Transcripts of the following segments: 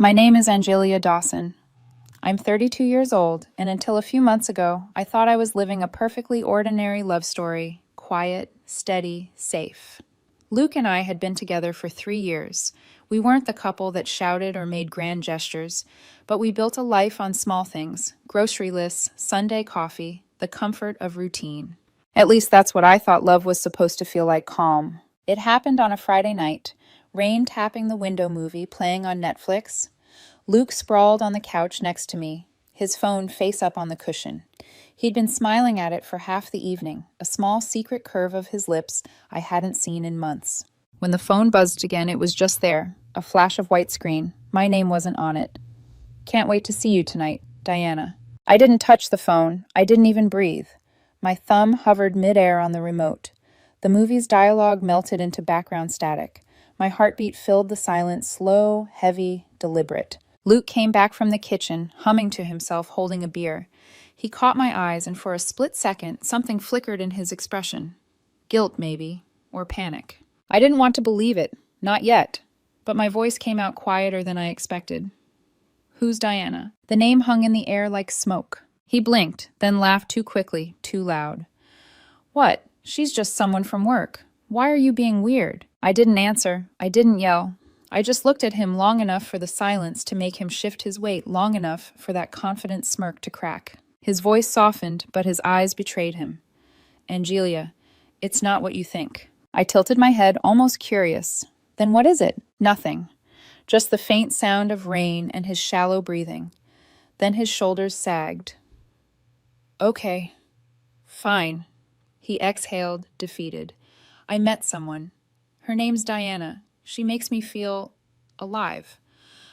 My name is Angelia Dawson. I'm 32 years old, and until a few months ago, I thought I was living a perfectly ordinary love story, quiet, steady, safe. Luke and I had been together for 3 years. We weren't the couple that shouted or made grand gestures, but we built a life on small things, grocery lists, Sunday coffee, the comfort of routine. At least that's what I thought love was supposed to feel like calm. It happened on a Friday night, rain tapping the window movie playing on Netflix. Luke sprawled on the couch next to me, his phone face up on the cushion. He'd been smiling at it for half the evening, a small secret curve of his lips I hadn't seen in months. When the phone buzzed again, it was just there, a flash of white screen. My name wasn't on it. Can't wait to see you tonight, Diana. I didn't touch the phone. I didn't even breathe. My thumb hovered midair on the remote. The movie's dialogue melted into background static. My heartbeat filled the silence, slow, heavy, deliberate. Luke came back from the kitchen, humming to himself, holding a beer. He caught my eyes, and for a split second, something flickered in his expression. Guilt, maybe, or panic. I didn't want to believe it, not yet, but my voice came out quieter than I expected. Who's Diana? The name hung in the air like smoke. He blinked, then laughed too quickly, too loud. What? She's just someone from work. Why are you being weird? I didn't answer. I didn't yell. I just looked at him long enough for the silence to make him shift his weight, long enough for that confident smirk to crack. His voice softened, but his eyes betrayed him. Angelia, it's not what you think. I tilted my head, almost curious. Then what is it? Nothing. Just the faint sound of rain and his shallow breathing. Then his shoulders sagged. Okay. Fine. He exhaled, defeated. I met someone. Her name's Diana. She makes me feel alive.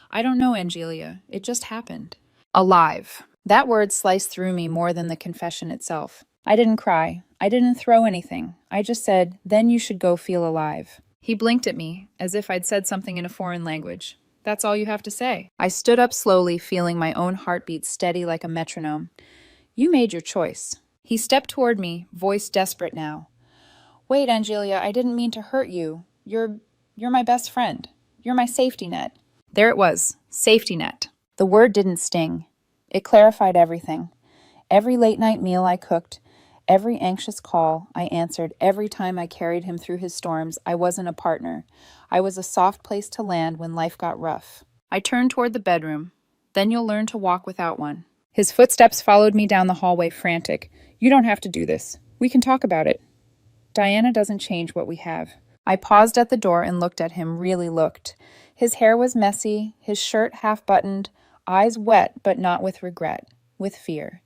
I don't know, Angelia. It just happened. Alive. That word sliced through me more than the confession itself. I didn't cry. I didn't throw anything. I just said, then you should go feel alive. He blinked at me, as if I'd said something in a foreign language. That's all you have to say. I stood up slowly, feeling my own heartbeat steady like a metronome. You made your choice. He stepped toward me, voice desperate now. Wait, Angelia, I didn't mean to hurt you. You're my best friend. You're my safety net. There it was, safety net. The word didn't sting. It clarified everything. Every late-night meal I cooked, every anxious call I answered, every time I carried him through his storms, I wasn't a partner. I was a soft place to land when life got rough. I turned toward the bedroom. Then you'll learn to walk without one. His footsteps followed me down the hallway, frantic. You don't have to do this. We can talk about it. Diana doesn't change what we have. I paused at the door and looked at him, really looked. His hair was messy, his shirt half-buttoned, eyes wet, but not with regret, with fear.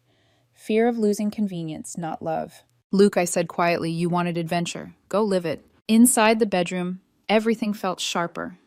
Fear of losing convenience, not love. Luke, I said quietly, you wanted adventure. Go live it. Inside the bedroom, everything felt sharper.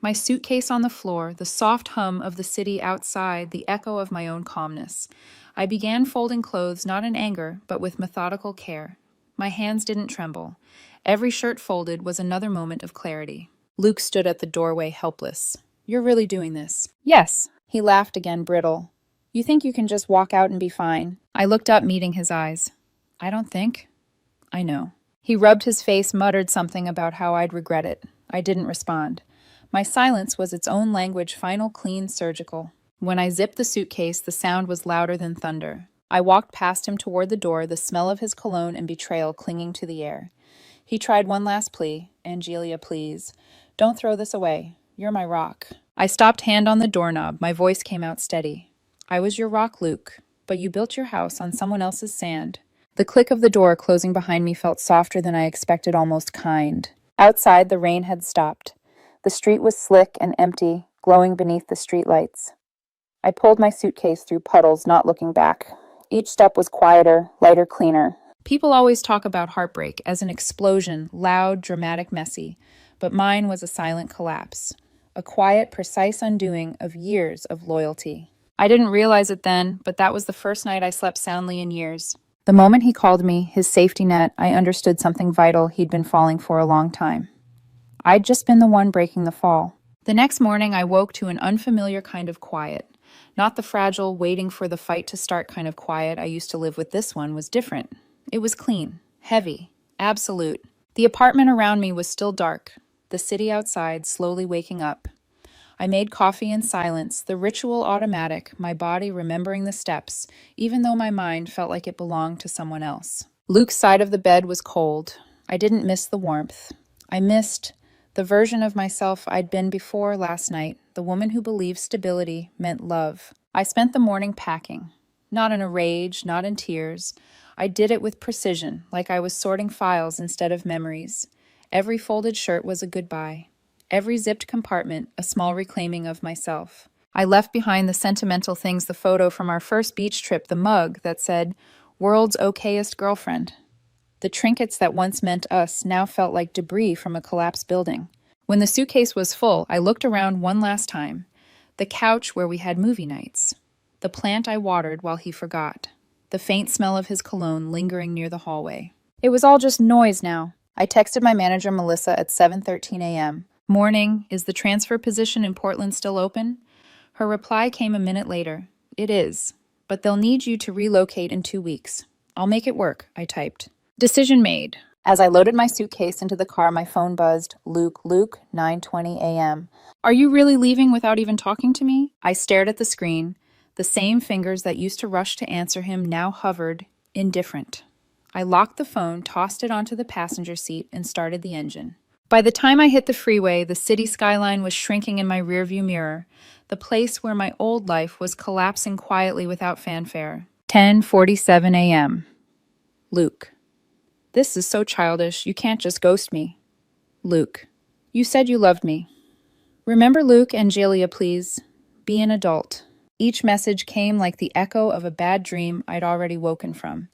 My suitcase on the floor, the soft hum of the city outside, the echo of my own calmness. I began folding clothes, not in anger, but with methodical care. My hands didn't tremble. Every shirt folded was another moment of clarity. Luke stood at the doorway, helpless. You're really doing this? Yes. He laughed again, brittle. You think you can just walk out and be fine? I looked up, meeting his eyes. I don't think. I know. He rubbed his face, muttered something about how I'd regret it. I didn't respond. My silence was its own language, final, clean, surgical. When I zipped the suitcase, the sound was louder than thunder. I walked past him toward the door, the smell of his cologne and betrayal clinging to the air. He tried one last plea. Angelia, please. Don't throw this away. You're my rock. I stopped, hand on the doorknob. My voice came out steady. I was your rock, Luke, but you built your house on someone else's sand. The click of the door closing behind me felt softer than I expected, almost kind. Outside, the rain had stopped. The street was slick and empty, glowing beneath the streetlights. I pulled my suitcase through puddles, not looking back. Each step was quieter, lighter, cleaner. People always talk about heartbreak as an explosion, loud, dramatic, messy, but mine was a silent collapse, a quiet, precise undoing of years of loyalty. I didn't realize it then, but that was the first night I slept soundly in years. The moment he called me his safety net, I understood something vital he'd been falling for a long time. I'd just been the one breaking the fall. The next morning, I woke to an unfamiliar kind of quiet. Not the fragile, waiting for the fight to start kind of quiet I used to live with. This one was different. It was clean, heavy, absolute. The apartment around me was still dark, the city outside slowly waking up. I made coffee in silence, the ritual automatic, my body remembering the steps, even though my mind felt like it belonged to someone else. Luke's side of the bed was cold. I didn't miss the warmth. I missed the version of myself I'd been before last night, the woman who believed stability meant love. I spent the morning packing. Not in a rage, not in tears. I did it with precision, like I was sorting files instead of memories. Every folded shirt was a goodbye. Every zipped compartment, a small reclaiming of myself. I left behind the sentimental things, the photo from our first beach trip, the mug that said, "World's okayest girlfriend." The trinkets that once meant us now felt like debris from a collapsed building. When the suitcase was full, I looked around one last time. The couch where we had movie nights. The plant I watered while he forgot. The faint smell of his cologne lingering near the hallway. It was all just noise now. I texted my manager, Melissa, at 7:13 a.m. "Morning, is the transfer position in Portland still open?" Her reply came a minute later. "It is, but they'll need you to relocate in 2 weeks." "I'll make it work," I typed. Decision made. As I loaded my suitcase into the car, my phone buzzed. Luke, 9:20 a.m. "Are you really leaving without even talking to me?" I stared at the screen. The same fingers that used to rush to answer him now hovered, indifferent. I locked the phone, tossed it onto the passenger seat, and started the engine. By the time I hit the freeway, the city skyline was shrinking in my rearview mirror, the place where my old life was collapsing quietly without fanfare. 10:47 a.m. Luke. "This is so childish. You can't just ghost me." Luke. "You said you loved me." "Remember Luke, Angelia, please. Be an adult." Each message came like the echo of a bad dream I'd already woken from.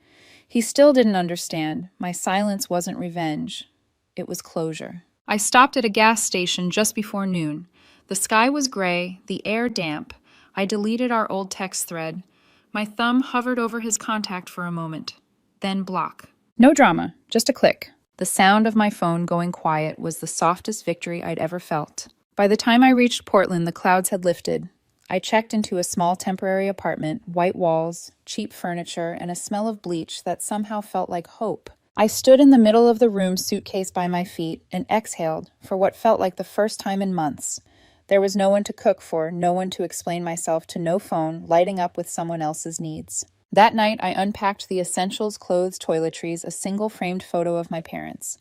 He still didn't understand. My silence wasn't revenge. It was closure. I stopped at a gas station just before noon. The sky was gray, the air damp. I deleted our old text thread. My thumb hovered over his contact for a moment. Then block. No drama, just a click. The sound of my phone going quiet was the softest victory I'd ever felt. By the time I reached Portland, the clouds had lifted. I checked into a small temporary apartment, white walls, cheap furniture, and a smell of bleach that somehow felt like hope. I stood in the middle of the room, suitcase by my feet, and exhaled for what felt like the first time in months. There was no one to cook for, no one to explain myself to, no phone lighting up with someone else's needs. That night, I unpacked the essentials, clothes, toiletries, a single framed photo of my parents.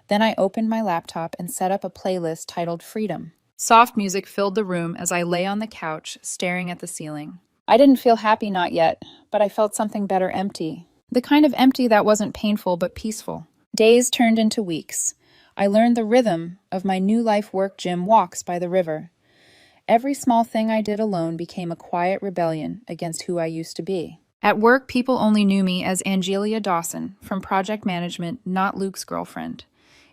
Then I opened my laptop and set up a playlist titled Freedom. Soft music filled the room as I lay on the couch, staring at the ceiling. I didn't feel happy, not yet, but I felt something better, empty. The kind of empty that wasn't painful but peaceful. Days turned into weeks. I learned the rhythm of my new life work gym walks by the river. Every small thing I did alone became a quiet rebellion against who I used to be. At work, people only knew me as Angelia Dawson, from project management, not Luke's girlfriend.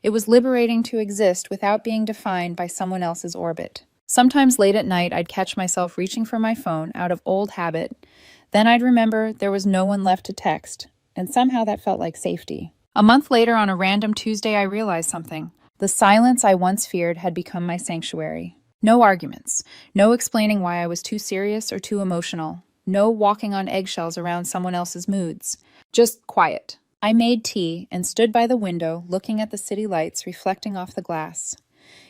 It was liberating to exist without being defined by someone else's orbit. Sometimes late at night, I'd catch myself reaching for my phone out of old habit. Then I'd remember there was no one left to text, and somehow that felt like safety. A month later, on a random Tuesday, I realized something. The silence I once feared had become my sanctuary. No arguments, no explaining why I was too serious or too emotional, no walking on eggshells around someone else's moods. Just quiet. I made tea and stood by the window, looking at the city lights reflecting off the glass.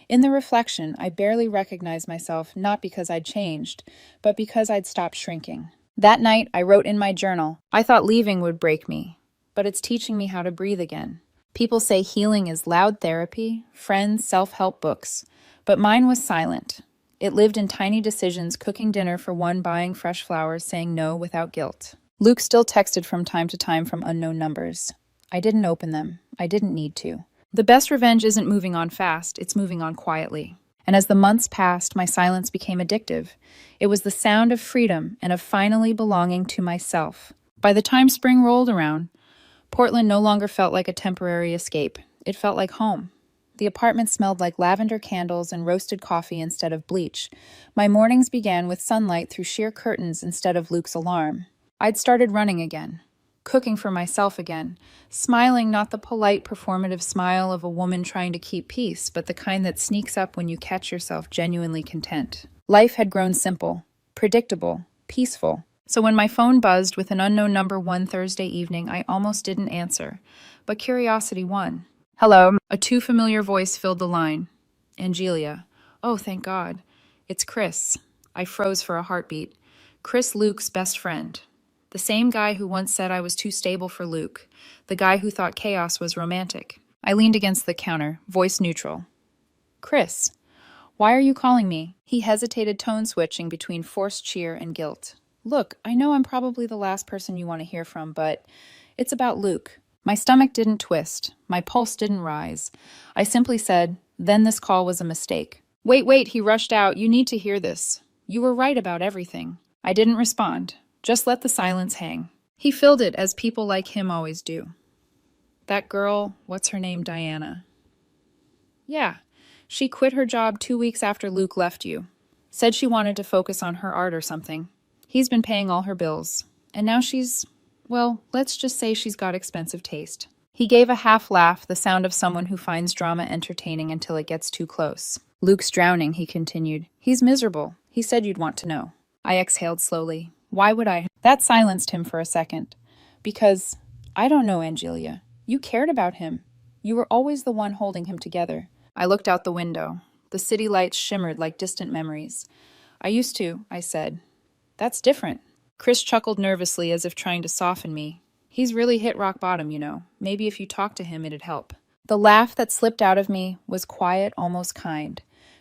In the reflection, I barely recognized myself, not because I'd changed, but because I'd stopped shrinking. That night, I wrote in my journal, I thought leaving would break me, but it's teaching me how to breathe again. People say healing is loud therapy, friends, self-help books, but mine was silent. It lived in tiny decisions, cooking dinner for one, buying fresh flowers, saying no without guilt. Luke still texted from time to time from unknown numbers. I didn't open them. I didn't need to. The best revenge isn't moving on fast, it's moving on quietly. And as the months passed, my silence became addictive. It was the sound of freedom and of finally belonging to myself. By the time spring rolled around, Portland no longer felt like a temporary escape. It felt like home. The apartment smelled like lavender candles and roasted coffee instead of bleach. My mornings began with sunlight through sheer curtains instead of Luke's alarm. I'd started running again, cooking for myself again, smiling not the polite performative smile of a woman trying to keep peace, but the kind that sneaks up when you catch yourself genuinely content. Life had grown simple, predictable, peaceful. So when my phone buzzed with an unknown number one Thursday evening, I almost didn't answer, but curiosity won. "Hello." A too familiar voice filled the line. "Angelia." "Oh, thank God." It's Chris. I froze for a heartbeat. Chris, Luke's best friend. The same guy who once said I was too stable for Luke. The guy who thought chaos was romantic. I leaned against the counter, voice neutral. Chris, why are you calling me? He hesitated, tone switching between forced cheer and guilt. Look, I know I'm probably the last person you want to hear from, but it's about Luke. My stomach didn't twist. My pulse didn't rise. I simply said, then this call was a mistake. Wait, he rushed out. You need to hear this. You were right about everything. I didn't respond. Just let the silence hang. He filled it as people like him always do. That girl, what's her name, Diana? Yeah, she quit her job 2 weeks after Luke left you. Said she wanted to focus on her art or something. He's been paying all her bills. And now well, let's just say she's got expensive taste. He gave a half laugh, the sound of someone who finds drama entertaining until it gets too close. Luke's drowning, he continued. He's miserable. He said you'd want to know. I exhaled slowly. Why would I? That silenced him for a second. Because, I don't know, Angelia. You cared about him. You were always the one holding him together. I looked out the window. The city lights shimmered like distant memories. I used to, I said. That's different. Chris chuckled nervously as if trying to soften me. He's really hit rock bottom, you know. Maybe if you talk to him, it'd help. The laugh that slipped out of me was quiet, almost kind.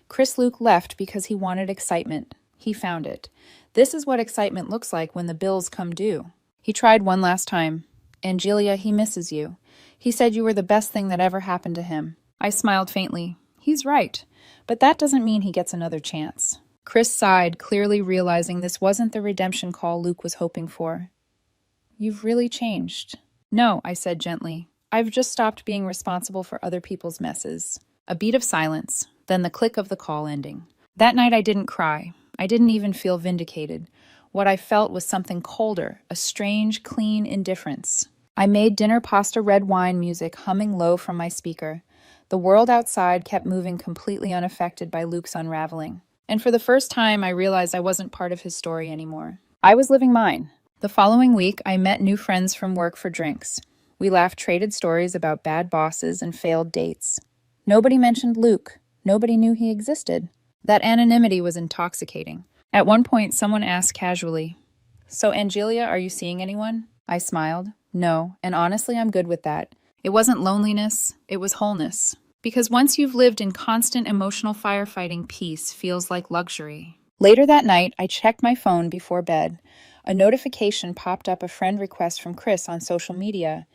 Chris Luke left because he wanted excitement. He found it. This is what excitement looks like when the bills come due. He tried one last time. Angelia, he misses you. He said you were the best thing that ever happened to him. I smiled faintly. He's right. But that doesn't mean he gets another chance. Chris sighed, clearly realizing this wasn't the redemption call Luke was hoping for. You've really changed. No, I said gently. I've just stopped being responsible for other people's messes. A beat of silence, then the click of the call ending. That night I didn't cry. I didn't even feel vindicated. What I felt was something colder, a strange, clean indifference. I made dinner pasta red wine music humming low from my speaker. The world outside kept moving completely unaffected by Luke's unraveling. And for the first time, I realized I wasn't part of his story anymore. I was living mine. The following week, I met new friends from work for drinks. We laughed, traded stories about bad bosses and failed dates. Nobody mentioned Luke. Nobody knew he existed. That anonymity was intoxicating. At one point, someone asked casually, "So, Angelia, are you seeing anyone?" I smiled. No, and honestly, I'm good with that. It wasn't loneliness, it was wholeness. Because once you've lived in constant emotional firefighting, peace feels like luxury. Later that night, I checked my phone before bed. A notification popped up, a friend request from Chris on social media.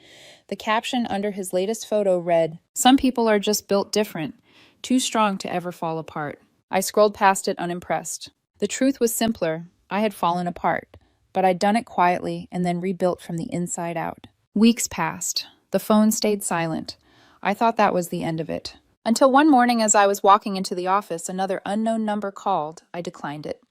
The caption under his latest photo read, "Some people are just built different, too strong to ever fall apart." I scrolled past it unimpressed. The truth was simpler. I had fallen apart, but I'd done it quietly and then rebuilt from the inside out. Weeks passed. The phone stayed silent. I thought that was the end of it. Until one morning as I was walking into the office, another unknown number called. I declined it.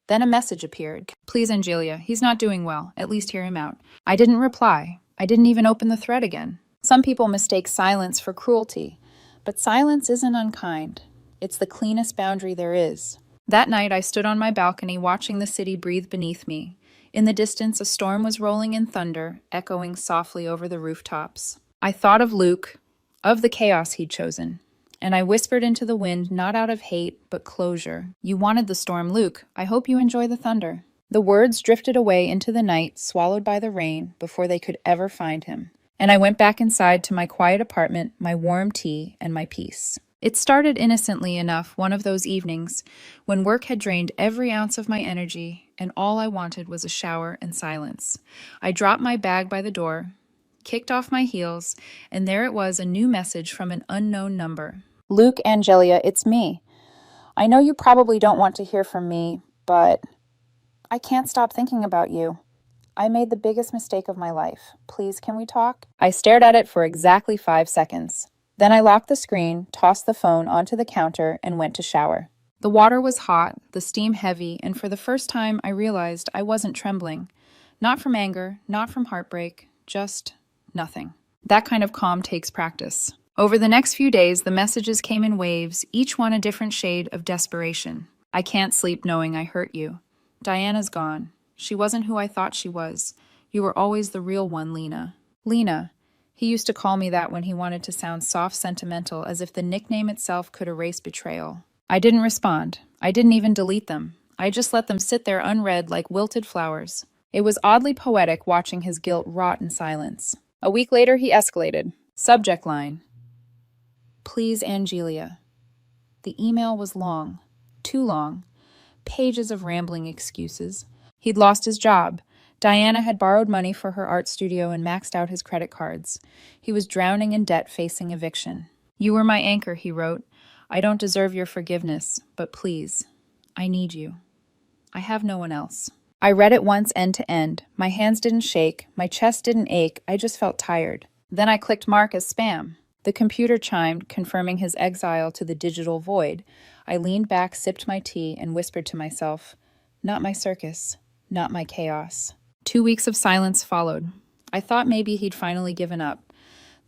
Then a message appeared. "Please, Angelia, he's not doing well. At least hear him out." I didn't reply. I didn't even open the thread again. Some people mistake silence for cruelty, but silence isn't unkind. It's the cleanest boundary there is. That night, I stood on my balcony watching the city breathe beneath me. In the distance, a storm was rolling in thunder, echoing softly over the rooftops. I thought of Luke, of the chaos he'd chosen. And I whispered into the wind, not out of hate, but closure. "You wanted the storm, Luke. I hope you enjoy the thunder." The words drifted away into the night, swallowed by the rain, before they could ever find him. And I went back inside to my quiet apartment, my warm tea, and my peace. It started innocently enough one of those evenings when work had drained every ounce of my energy, and all I wanted was a shower and silence. I dropped my bag by the door, kicked off my heels, and there it was, a new message from an unknown number. "Luke, Angelia, it's me. I know you probably don't want to hear from me, but I can't stop thinking about you. I made the biggest mistake of my life. Please, can we talk?" I stared at it for exactly 5 seconds. Then I locked the screen, tossed the phone onto the counter, and went to shower. The water was hot, the steam heavy, and for the first time I realized I wasn't trembling. Not from anger, not from heartbreak, just nothing. That kind of calm takes practice. Over the next few days, the messages came in waves, each one a different shade of desperation. "I can't sleep knowing I hurt you. Diana's gone. She wasn't who I thought she was. You were always the real one, Lena." Lena. He used to call me that when he wanted to sound soft, sentimental, as if the nickname itself could erase betrayal. I didn't respond. I didn't even delete them. I just let them sit there unread like wilted flowers. It was oddly poetic watching his guilt rot in silence. A week later, he escalated. Subject line: Please, Angelia. The email was long. Too long. Pages of rambling excuses. He'd lost his job. Diana had borrowed money for her art studio and maxed out his credit cards. He was drowning in debt, facing eviction. You were my anchor, he wrote. I don't deserve your forgiveness, but please, I need you. I have no one else. I read it once end to end. My hands didn't shake, my chest didn't ache, I just felt tired. Then I clicked mark as spam. The computer chimed, confirming his exile to the digital void. I leaned back, sipped my tea, and whispered to myself, not my circus, not my chaos. 2 weeks of silence followed. I thought maybe he'd finally given up.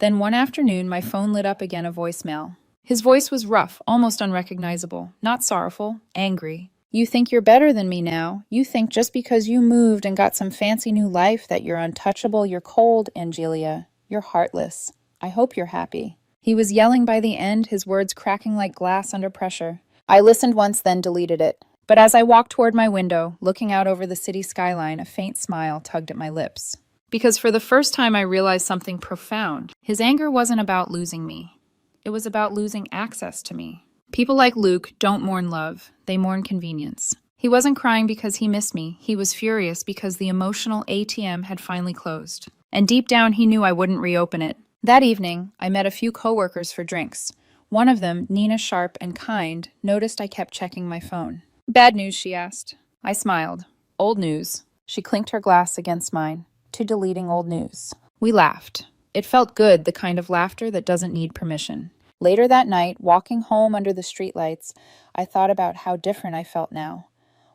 Then one afternoon, my phone lit up again, a voicemail. His voice was rough, almost unrecognizable, not sorrowful, angry. You think you're better than me now. You think just because you moved and got some fancy new life that you're untouchable. You're cold, Angelia. You're heartless. I hope you're happy. He was yelling by the end, his words cracking like glass under pressure. I listened once, then deleted it. But as I walked toward my window, looking out over the city skyline, a faint smile tugged at my lips. Because for the first time I realized something profound. His anger wasn't about losing me. It was about losing access to me. People like Luke don't mourn love, they mourn convenience. He wasn't crying because he missed me, he was furious because the emotional ATM had finally closed. And deep down he knew I wouldn't reopen it. That evening, I met a few coworkers for drinks. One of them, Nina Sharp and kind, noticed I kept checking my phone. Bad news, she asked. I smiled. Old news. She clinked her glass against mine. To deleting old news. We laughed. It felt good, the kind of laughter that doesn't need permission. Later that night, walking home under the streetlights, I thought about how different I felt now.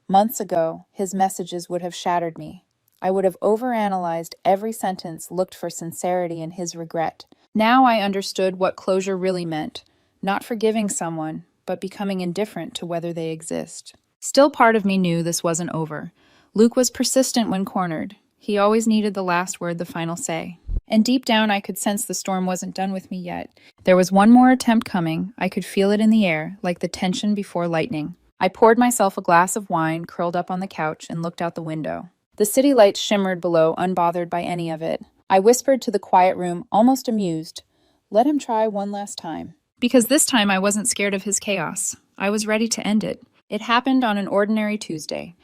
Months ago, his messages would have shattered me. I would have overanalyzed every sentence, looked for sincerity in his regret. Now I understood what closure really meant. Not forgiving someone, but becoming indifferent to whether they exist. Still, part of me knew this wasn't over. Luke was persistent when cornered. He always needed the last word, the final say. And deep down, I could sense the storm wasn't done with me yet. There was one more attempt coming. I could feel it in the air, like the tension before lightning. I poured myself a glass of wine, curled up on the couch, and looked out the window. The city lights shimmered below, unbothered by any of it. I whispered to the quiet room, almost amused, let him try one last time. Because this time I wasn't scared of his chaos. I was ready to end it. It happened on an ordinary Tuesday.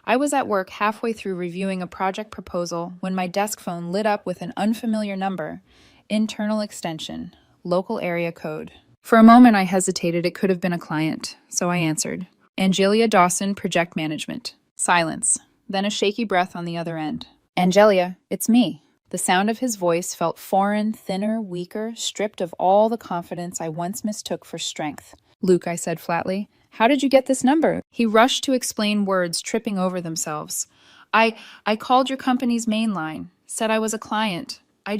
I was at work halfway through reviewing a project proposal when my desk phone lit up with an unfamiliar number. Internal extension. Local area code. For a moment I hesitated. It could have been a client, so I answered. Angelia Dawson, Project Management. Silence. Then a shaky breath on the other end. Angelia, it's me. The sound of his voice felt foreign, thinner, weaker, stripped of all the confidence I once mistook for strength. Luke, I said flatly. How did you get this number? He rushed to explain, words tripping over themselves. I called your company's main line, said I was a client. I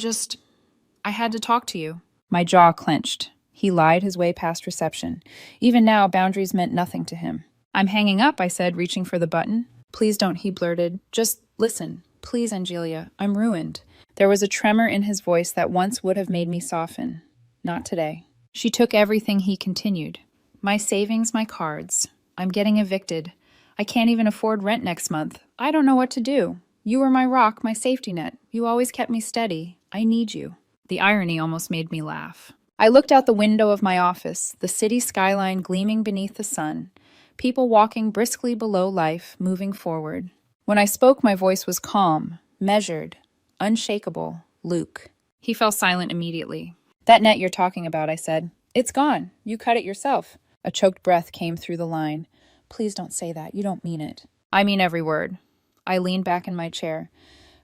had to talk to you. My jaw clenched. He lied his way past reception. Even now, boundaries meant nothing to him. I'm hanging up, I said, reaching for the button. Please don't, he blurted. Just listen. Please, Angelia, I'm ruined. There was a tremor in his voice that once would have made me soften. Not today. She took everything, he continued. My savings, my cards. I'm getting evicted. I can't even afford rent next month. I don't know what to do. You were my rock, my safety net. You always kept me steady. I need you. The irony almost made me laugh. I looked out the window of my office, the city skyline gleaming beneath the sun. People walking briskly below life, moving forward. When I spoke, my voice was calm, measured, unshakable. Luke. He fell silent immediately. That net you're talking about, I said. It's gone. You cut it yourself. A choked breath came through the line. Please don't say that. You don't mean it. I mean every word. I leaned back in my chair,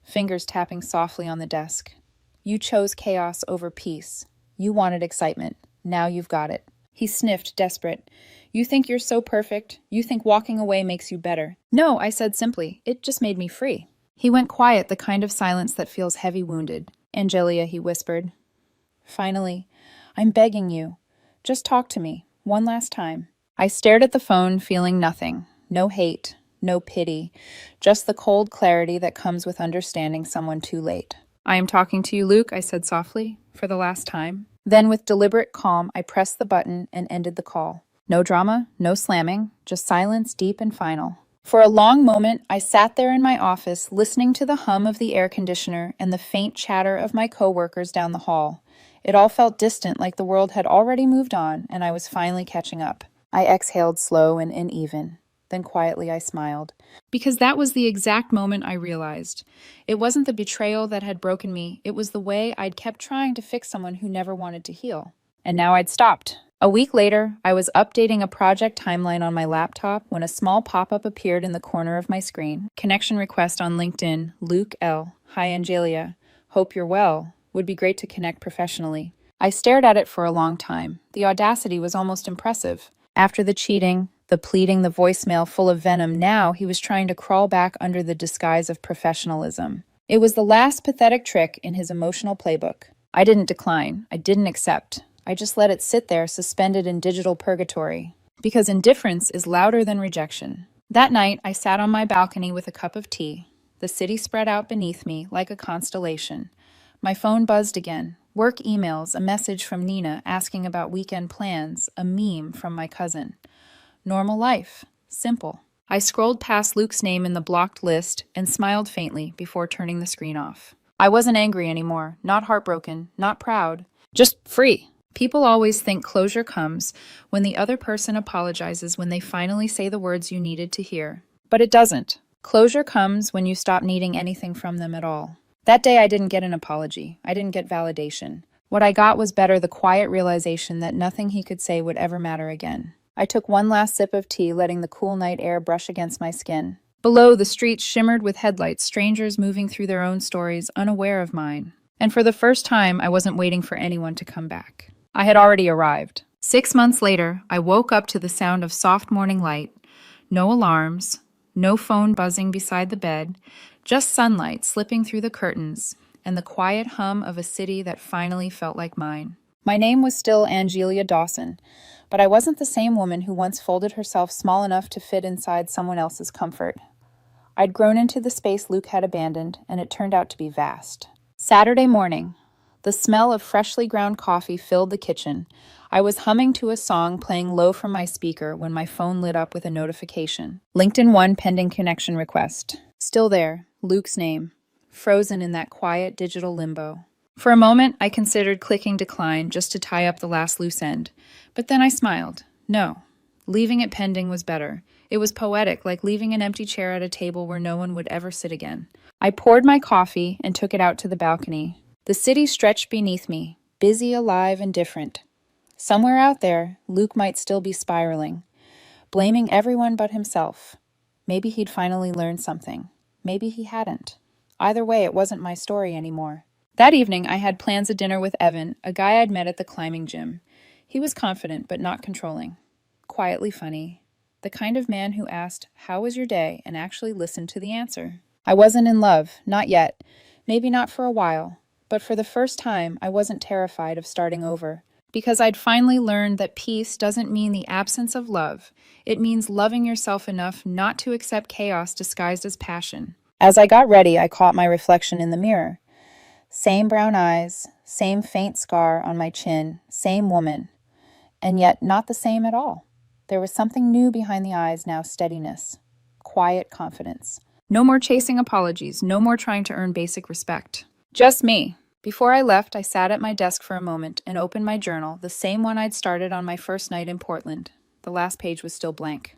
fingers tapping softly on the desk. You chose chaos over peace. You wanted excitement. Now you've got it. He sniffed, desperate. You think you're so perfect. You think walking away makes you better. No, I said simply. It just made me free. He went quiet, the kind of silence that feels heavy-wounded. Angelia, he whispered. Finally, I'm begging you. Just talk to me. One last time. I stared at the phone, feeling nothing. No hate, no pity. Just the cold clarity that comes with understanding someone too late. I am talking to you, Luke, I said softly, for the last time. Then with deliberate calm, I pressed the button and ended the call. No drama, no slamming, just silence deep and final. For a long moment, I sat there in my office, listening to the hum of the air conditioner and the faint chatter of my coworkers down the hall. It all felt distant, like the world had already moved on, and I was finally catching up. I exhaled slow and uneven. Then quietly I smiled. Because that was the exact moment I realized. It wasn't the betrayal that had broken me, it was the way I'd kept trying to fix someone who never wanted to heal. And now I'd stopped. A week later, I was updating a project timeline on my laptop when a small pop-up appeared in the corner of my screen. Connection request on LinkedIn, Luke L. Hi, Angelia. Hope you're well. Would be great to connect professionally. I stared at it for a long time. The audacity was almost impressive. After the cheating, the pleading, the voicemail full of venom, now he was trying to crawl back under the disguise of professionalism. It was the last pathetic trick in his emotional playbook. I didn't decline. I didn't accept. I just let it sit there, suspended in digital purgatory. Because indifference is louder than rejection. That night, I sat on my balcony with a cup of tea. The city spread out beneath me like a constellation. My phone buzzed again. Work emails, a message from Nina asking about weekend plans, a meme from my cousin. Normal life. Simple. I scrolled past Luke's name in the blocked list and smiled faintly before turning the screen off. I wasn't angry anymore, not heartbroken, not proud, just free. People always think closure comes when the other person apologizes, when they finally say the words you needed to hear. But it doesn't. Closure comes when you stop needing anything from them at all. That day I didn't get an apology. I didn't get validation. What I got was better, the quiet realization that nothing he could say would ever matter again. I took one last sip of tea, letting the cool night air brush against my skin. Below, the streets shimmered with headlights, strangers moving through their own stories, unaware of mine. And for the first time, I wasn't waiting for anyone to come back. I had already arrived. 6 months later, I woke up to the sound of soft morning light. No alarms, no phone buzzing beside the bed, just sunlight slipping through the curtains, and the quiet hum of a city that finally felt like mine. My name was still Angelia Dawson, but I wasn't the same woman who once folded herself small enough to fit inside someone else's comfort. I'd grown into the space Luke had abandoned, and it turned out to be vast. Saturday morning. The smell of freshly ground coffee filled the kitchen. I was humming to a song playing low from my speaker when my phone lit up with a notification. LinkedIn 1 pending connection request. Still there, Luke's name, frozen in that quiet digital limbo. For a moment, I considered clicking decline just to tie up the last loose end. But then I smiled. No, leaving it pending was better. It was poetic, like leaving an empty chair at a table where no one would ever sit again. I poured my coffee and took it out to the balcony. The city stretched beneath me, busy, alive, and different. Somewhere out there, Luke might still be spiraling, blaming everyone but himself. Maybe he'd finally learned something. Maybe he hadn't. Either way, it wasn't my story anymore. That evening, I had plans a dinner with Evan, a guy I'd met at the climbing gym. He was confident but not controlling. Quietly funny. The kind of man who asked, "How was your day?" and actually listened to the answer. I wasn't in love, not yet. Maybe not for a while. But for the first time, I wasn't terrified of starting over. Because I'd finally learned that peace doesn't mean the absence of love. It means loving yourself enough not to accept chaos disguised as passion. As I got ready, I caught my reflection in the mirror. Same brown eyes, same faint scar on my chin, same woman. And yet not the same at all. There was something new behind the eyes now, steadiness, quiet confidence. No more chasing apologies, no more trying to earn basic respect. Just me. Before I left, I sat at my desk for a moment and opened my journal, the same one I'd started on my first night in Portland. The last page was still blank.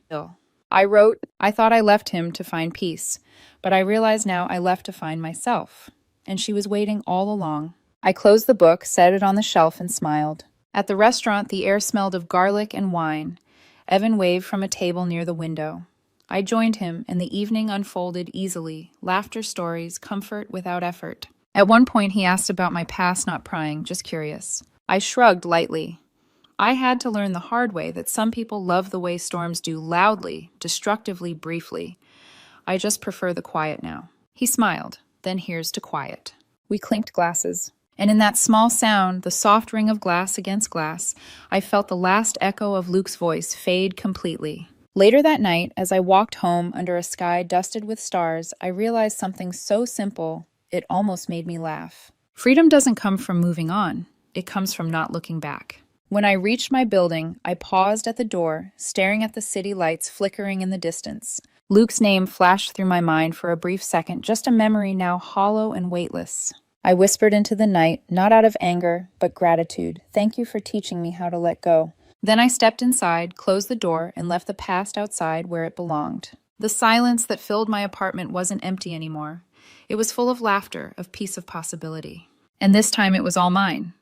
I wrote, I thought I left him to find peace, but I realize now I left to find myself. And she was waiting all along. I closed the book, set it on the shelf, and smiled. At the restaurant, the air smelled of garlic and wine. Evan waved from a table near the window. I joined him, and the evening unfolded easily, laughter, stories, comfort without effort. At one point, he asked about my past, not prying, just curious. I shrugged lightly. I had to learn the hard way that some people love the way storms do, loudly, destructively, briefly. I just prefer the quiet now. He smiled. Then here's to quiet. We clinked glasses. And in that small sound, the soft ring of glass against glass, I felt the last echo of Luke's voice fade completely. Later that night, as I walked home under a sky dusted with stars, I realized something so simple, it almost made me laugh. Freedom doesn't come from moving on. It comes from not looking back. When I reached my building, I paused at the door, staring at the city lights flickering in the distance. Luke's name flashed through my mind for a brief second, just a memory now hollow and weightless. I whispered into the night, not out of anger, but gratitude. Thank you for teaching me how to let go. Then I stepped inside, closed the door, and left the past outside where it belonged. The silence that filled my apartment wasn't empty anymore. It was full of laughter, of peace, of possibility. And this time it was all mine.